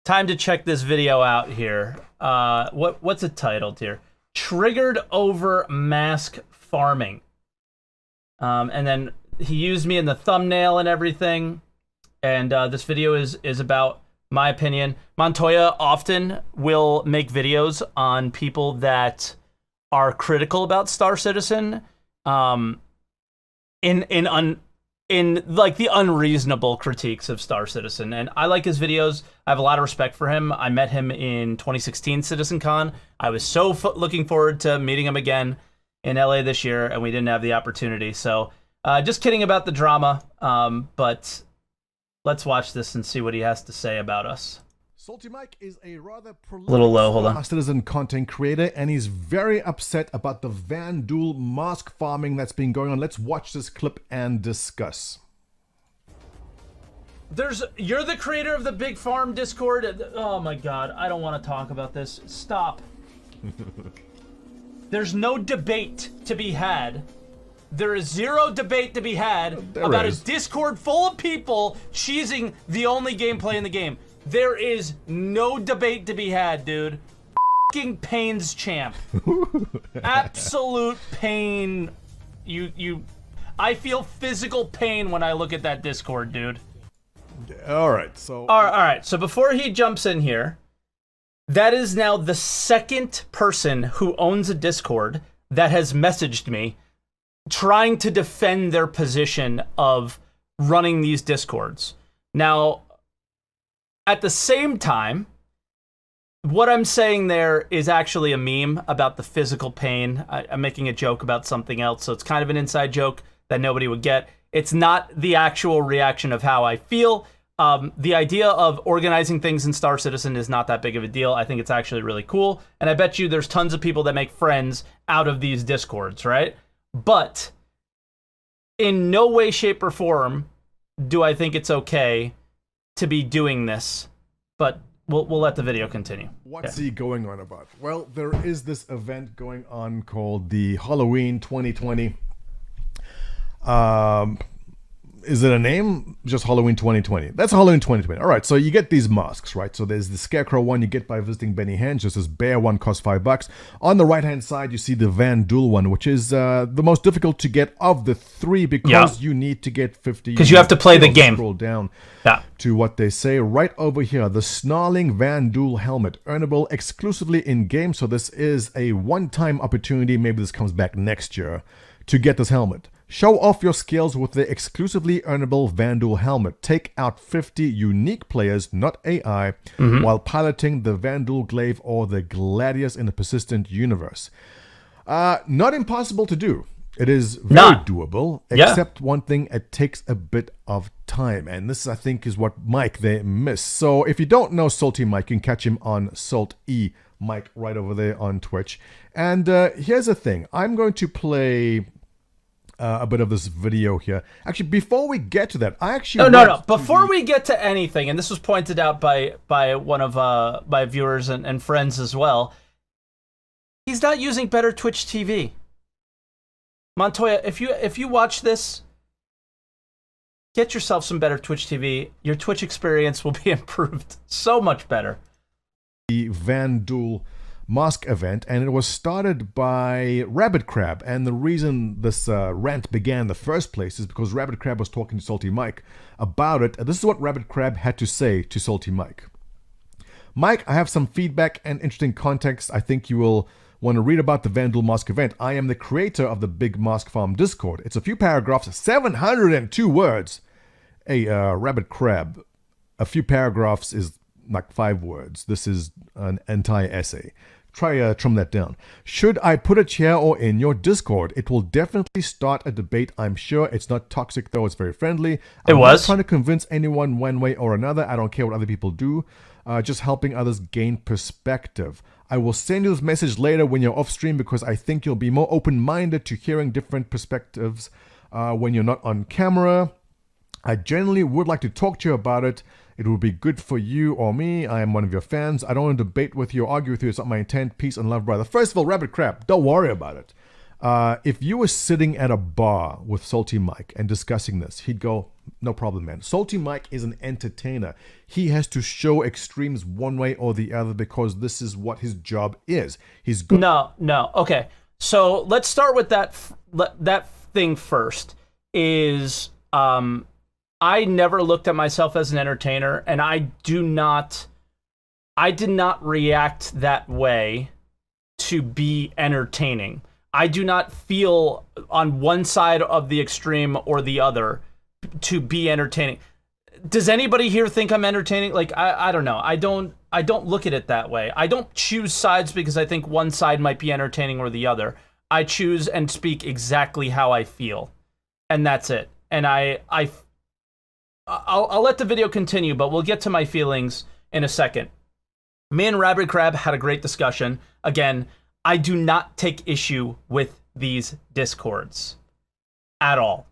time to check this video out here. What's it titled here? Triggered over mask farming. And then he used me in the thumbnail and everything. And this video is about my opinion. Montoya often will make videos on people that are critical about Star Citizen, in like the unreasonable critiques of Star Citizen. And I like his videos. I have a lot of respect for him. I met him in 2016 CitizenCon. I was so looking forward to meeting him again in LA this year, and we didn't have the opportunity. So just kidding about the drama, but let's watch this and see what he has to say about us. SaltEMike is a rather prolific Little low, hold on. Star Citizen content creator, and he's very upset about the Vandal mask farming that's been going on. Let's watch this clip and discuss. You're the creator of the Big Farm Discord. Oh my God, I don't want to talk about this. Stop. There's no debate to be had. There is zero debate to be had about a Discord full of people cheesing the only gameplay in the game. There is no debate to be had, dude. F***ing Pain's champ. Absolute pain. I feel physical pain when I look at that Discord, dude. All right, so... All right, so before he jumps in here, that is now the second person who owns a Discord that has messaged me trying to defend their position of running these Discords. Now, at the same time, what I'm saying there is actually a meme about the physical pain. I'm making a joke about something else, so it's kind of an inside joke that nobody would get. It's not the actual reaction of how I feel. The idea of organizing things in Star Citizen is not that big of a deal. I think it's actually really cool, and I bet you there's tons of people that make friends out of these Discords, right? But in no way, shape, or form do I think it's okay to be doing this, but we'll let the video continue. What's he going on about? Well, there is this event going on called the Halloween 2020. Is it a name? Just Halloween 2020. That's Halloween 2020. All right, so you get these masks, right? So there's the Scarecrow one you get by visiting Benny Hinn. Just this bear one costs $5. On the right-hand side, you see the Vandal one, which is the most difficult to get of the three because you need to get 50. Because you have to play the game. Scroll down to what they say right over here. The Snarling Vandal helmet, earnable exclusively in-game. So this is a one-time opportunity. Maybe this comes back next year to get this helmet. Show off your skills with the exclusively earnable Vandal helmet. Take out 50 unique players, not AI, while piloting the Vandal Glaive or the Gladius in the persistent universe. Not impossible to do. It is very doable, except one thing, it takes a bit of time. And this, I think, is what Mike they missed. So if you don't know SaltEMike, you can catch him on SaltEMike right over there on Twitch. And here's the thing. I'm going to play a bit of this video here. Actually, before we get to that, I actually... No. Before we get to anything, and this was pointed out by one of my viewers and friends as well, he's not using better Twitch TV. Montoya, if you watch this, get yourself some better Twitch TV. Your Twitch experience will be improved so much better. The Vandal mask event, and it was started by Rabbit Crab, and the reason this rant began in the first place is because Rabbit Crab was talking to SaltEMike about it, and this is what Rabbit Crab had to say to SaltEMike. Mike, I have some feedback and interesting context I think you will want to read about the Vandal mask event. I am the creator of the Big Mask Farm Discord. It's a few paragraphs, 702 words. Hey, Rabbit Crab, a few paragraphs is like 5 words. This is an entire essay. Try trim that down. Should I put a chair or in your Discord? It will definitely start a debate, I'm sure. It's not toxic, though. It's very friendly. I'm not trying to convince anyone one way or another. I don't care what other people do. Just helping others gain perspective. I will send you this message later when you're off stream because I think you'll be more open-minded to hearing different perspectives when you're not on camera. I generally would like to talk to you about it. It would be good for you or me. I am one of your fans. I don't want to debate with you or argue with you. It's not my intent. Peace and love, brother. First of all, Rabbit Crab, don't worry about it. If you were sitting at a bar with SaltEMike and discussing this, he'd go, No problem, man. SaltEMike is an entertainer. He has to show extremes one way or the other because this is what his job is. He's good. No. Okay, so let's start with that thing first. Is I never looked at myself as an entertainer, and I did not react that way to be entertaining. I do not feel on one side of the extreme or the other to be entertaining. Does anybody here think I'm entertaining? Like, I don't know. I don't look at it that way. I don't choose sides because I think one side might be entertaining or the other. I choose and speak exactly how I feel, and that's it. And I'll let the video continue, but we'll get to my feelings in a second. Me and Rabid Crab had a great discussion. Again, I do not take issue with these discords at all.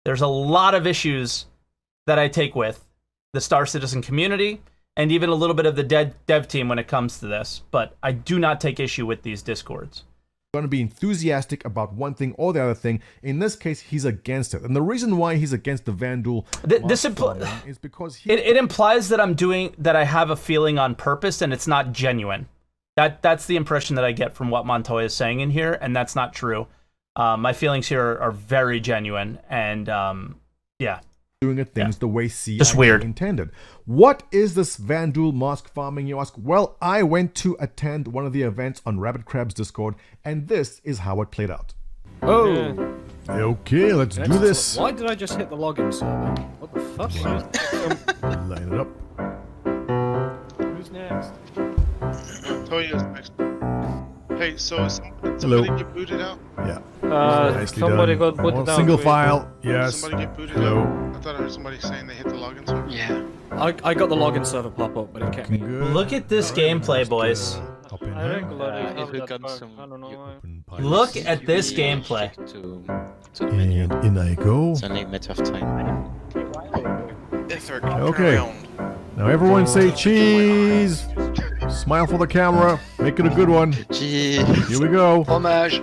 There's a lot of issues that I take with the Star Citizen community and even a little bit of the dev team when it comes to this, but I do not take issue with these discords. Going to be enthusiastic about one thing or the other thing. In this case, he's against it. And the reason why he's against the Vandal is because it implies that I have a feeling on purpose and it's not genuine. That's the impression that I get from what Montoya is saying in here, and that's not true. My feelings here are very genuine, and yeah. Doing things the way CIA just weird. Intended. What is this Vandal mask farming, you ask? Well, I went to attend one of the events on Rabid Crab's Discord, and this is how it played out. Oh! Okay, let's do this. Why did I just hit the login server? What the fuck? Line it up. Who's next? Montoya's next. Hey, so somebody get booted out? Yeah. Nicely somebody done. got booted out. Single file. Yes. Somebody get booted Hello. out? I thought I heard somebody saying they hit the login server. Yeah. I got the login server pop up, but it kept me. Good. Look at this gameplay, boys. Hop in I here. regularly if have you that got bug. some- I don't know why. Open pilot. Look at this gameplay. To the menu. And in I go. It's only a matter of time. If they're Okay. Now everyone say cheese. Smile for the camera. Make it a good one. Gee. Here we go. Homage.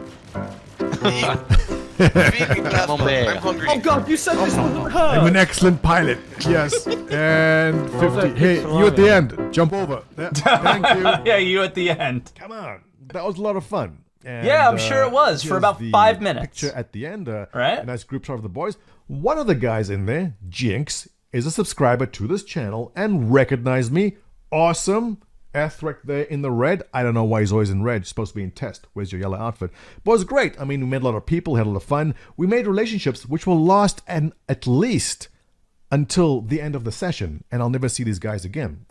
Mon père. I'm hungry. Oh god, you said this wasn't her! I'm an excellent pilot. Yes. And 50. Hey, you at the end. Jump over. Yeah, thank you. Yeah, you at the end. Come on. That was a lot of fun. And, Yeah, I'm sure it was, for here's about the 5 minutes. Picture at the end. Right? A nice group shot of the boys. One of the guys in there, Jinx, is a subscriber to this channel and recognized me. Awesome. Ethrek there in the red. I don't know why he's always in red. He's supposed to be in test. Where's your yellow outfit? But it was great. I mean, we met a lot of people, had a lot of fun. We made relationships which will last at least until the end of the session. And I'll never see these guys again.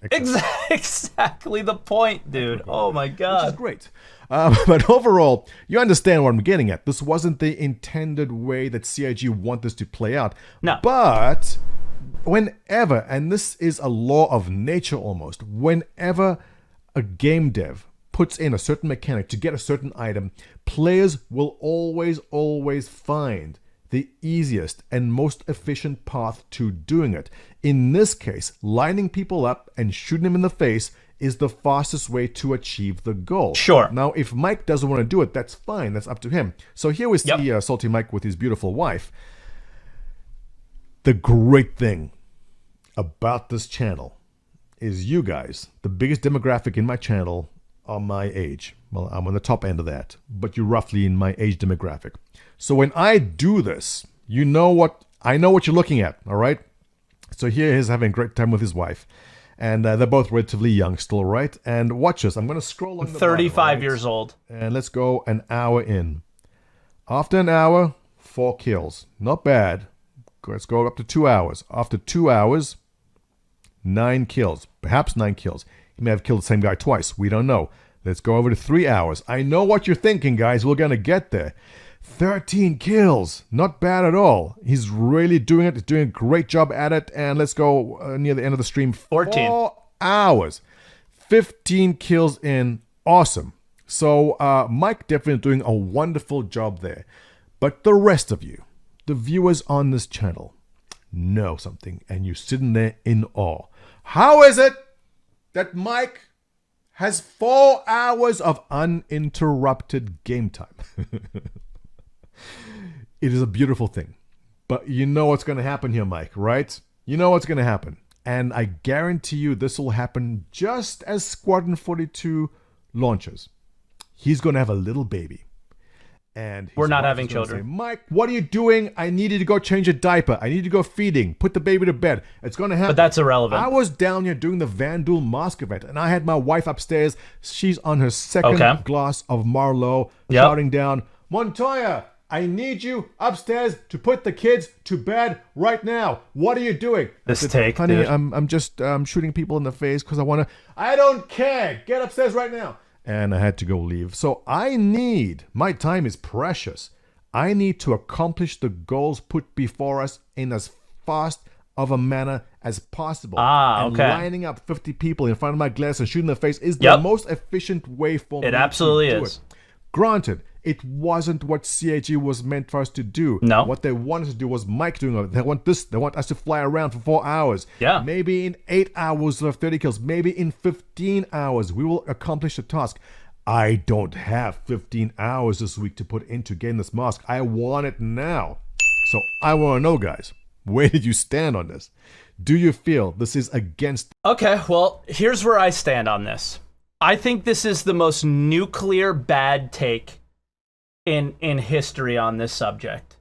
Exactly the point, dude. Oh my Which is god. great. But overall, you understand what I'm getting at. This wasn't the intended way that CIG want this to play out. No. But whenever, and this is a law of nature almost, whenever a game dev puts in a certain mechanic to get a certain item, players will always find the easiest and most efficient path to doing it. In this case, lining people up and shooting them in the face is the fastest way to achieve the goal. Sure. Now, if Mike doesn't want to do it, that's fine. That's up to him. So here we see SaltEMike with his beautiful wife. The great thing about this channel is you guys, the biggest demographic in my channel, are my age. Well, I'm on the top end of that, but you're roughly in my age demographic. So when I do this, I know what you're looking at, all right? So here he's having a great time with his wife. And they're both relatively young still, right? And watch this. I'm going to scroll on the 35 bottom, right? years old. And let's go an hour in. After an hour, 4 kills. Not bad. Let's go up to 2 hours. After 2 hours, 9 kills. Perhaps 9 kills. He may have killed the same guy twice. We don't know. Let's go over to 3 hours. I know what you're thinking, guys. We're going to get there. 13 kills. Not bad at all. He's really doing it. He's doing a great job at it. And let's go near the end of the stream. 14. 4 hours. 15 kills in. Awesome. So Mike definitely doing a wonderful job there. But the rest of you, the viewers on this channel, know something. And you're sitting there in awe. How is it that Mike has 4 hours of uninterrupted game time? It is a beautiful thing. But you know what's going to happen here, Mike, right? You know what's going to happen. And I guarantee you this will happen just as Squadron 42 launches. He's going to have a little baby. And We're not wife having is gonna children. say, Mike, what are you doing? I need you to go change a diaper. I need you to go feeding. Put the baby to bed. It's going to happen. But that's irrelevant. I was down here doing the Vandal Mask event, and I had my wife upstairs. She's on her second glass of Marlowe, shouting down, Montoya, I need you upstairs to put the kids to bed right now. What are you doing? This I said, take, honey, dude. I'm just shooting people in the face because I want to. I don't care. Get upstairs right now. And I had to go leave. So my time is precious. I need to accomplish the goals put before us in as fast of a manner as possible. And lining up 50 people in front of my glass and shooting in the face is the most efficient way for me It absolutely to do is. it. Granted, it wasn't what CIG was meant for us to do. No. What they wanted to do was Mike doing it. They want this. They want us to fly around for 4 hours. Yeah. Maybe in 8 hours we'll have 30 kills. Maybe in 15 hours we will accomplish the task. I don't have 15 hours this week to put into getting this mask. I want it now. So I want to know, guys, where did you stand on this? Do you feel this is against... Okay, well, here's where I stand on this. I think this is the most nuclear bad take in history on this subject.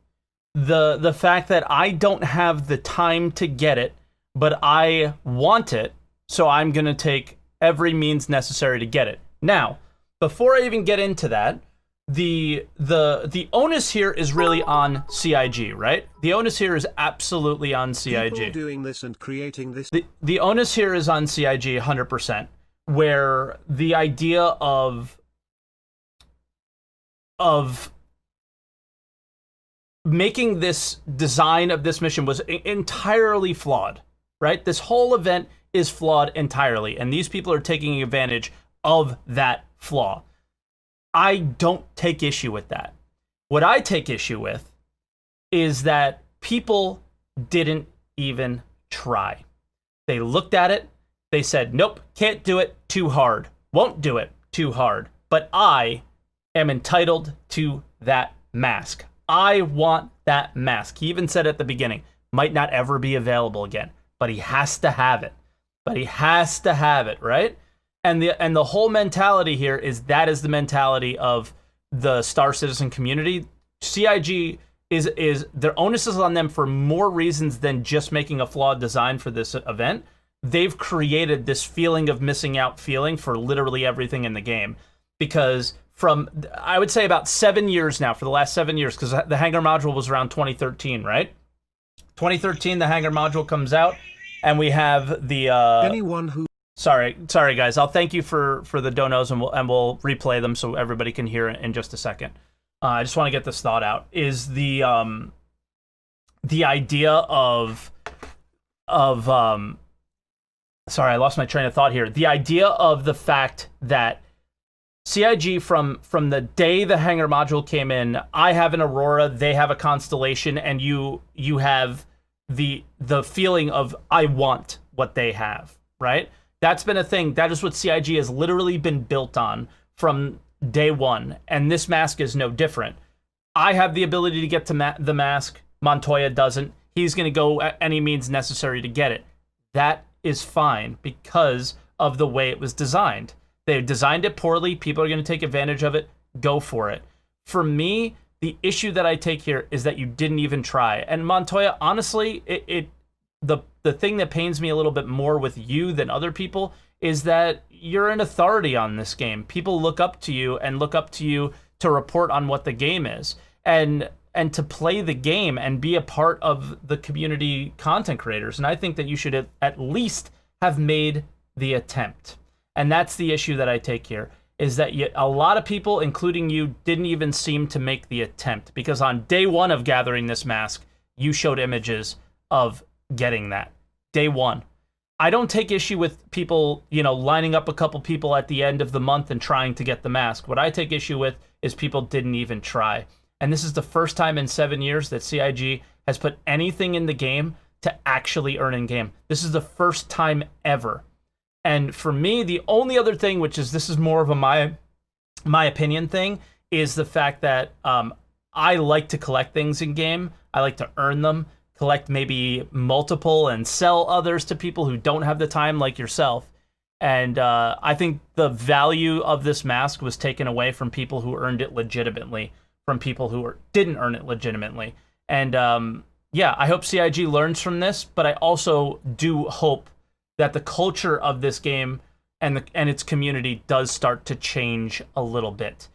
The fact that I don't have the time to get it, but I want it, so I'm going to take every means necessary to get it. Now, before I even get into that, the onus here is really on CIG, right? The onus here is absolutely on CIG. People doing this and creating this. The onus here is on CIG 100%, where the idea of making this design of this mission was entirely flawed, right? This whole event is flawed entirely, and these people are taking advantage of that flaw. I don't take issue with that. What I take issue with is that people didn't even try. They looked at it, they said, nope, can't do it, too hard. Won't do it, too hard. But I am entitled to that mask. I want that mask. He even said at the beginning, might not ever be available again, but he has to have it. But he has to have it, right? And the whole mentality here is that is the mentality of the Star Citizen community. CIG is their onus is on them for more reasons than just making a flawed design for this event. They've created this feeling of missing out feeling for literally everything in the game. Because from, I would say about 7 years now, for the last 7 years, because the Hangar module was around 2013, right? 2013, the Hangar module comes out, and we have the... Anyone who... Sorry, guys. I'll thank you for the donos, and we'll replay them so everybody can hear it in just a second. I just want to get this thought out. Is the idea of sorry, I lost my train of thought here. The idea of the fact that CIG from the day the Hangar module came in, I have an Aurora, they have a Constellation, and you have the feeling of I want what they have, right? That's been a thing. That is what CIG has literally been built on from day one, and this mask is no different. I have the ability to get to the mask. Montoya doesn't. He's going to go at any means necessary to get it. That is fine because of the way it was designed. They designed it poorly. People are going to take advantage of it. Go for it. For me, the issue that I take here is that you didn't even try. And Montoya, honestly, the thing that pains me a little bit more with you than other people is that you're an authority on this game. People look up to you and look up to you to report on what the game is and to play the game and be a part of the community content creators. And I think that you should at least have made the attempt. And that's the issue that I take here, is that a lot of people, including you, didn't even seem to make the attempt, because on day one of gathering this mask, you showed images of getting that. Day one. I don't take issue with people, lining up a couple people at the end of the month and trying to get the mask. What I take issue with is people didn't even try. And this is the first time in 7 years that CIG has put anything in the game to actually earn in game. This is the first time ever. And for me, the only other thing, this is more of a my opinion thing, is the fact that I like to collect things in game. I like to earn them, collect maybe multiple, and sell others to people who don't have the time, like yourself. And I think the value of this mask was taken away from people who earned it legitimately, from people who didn't earn it legitimately. And yeah, I hope CIG learns from this, but I also do hope that the culture of this game and its community does start to change a little bit.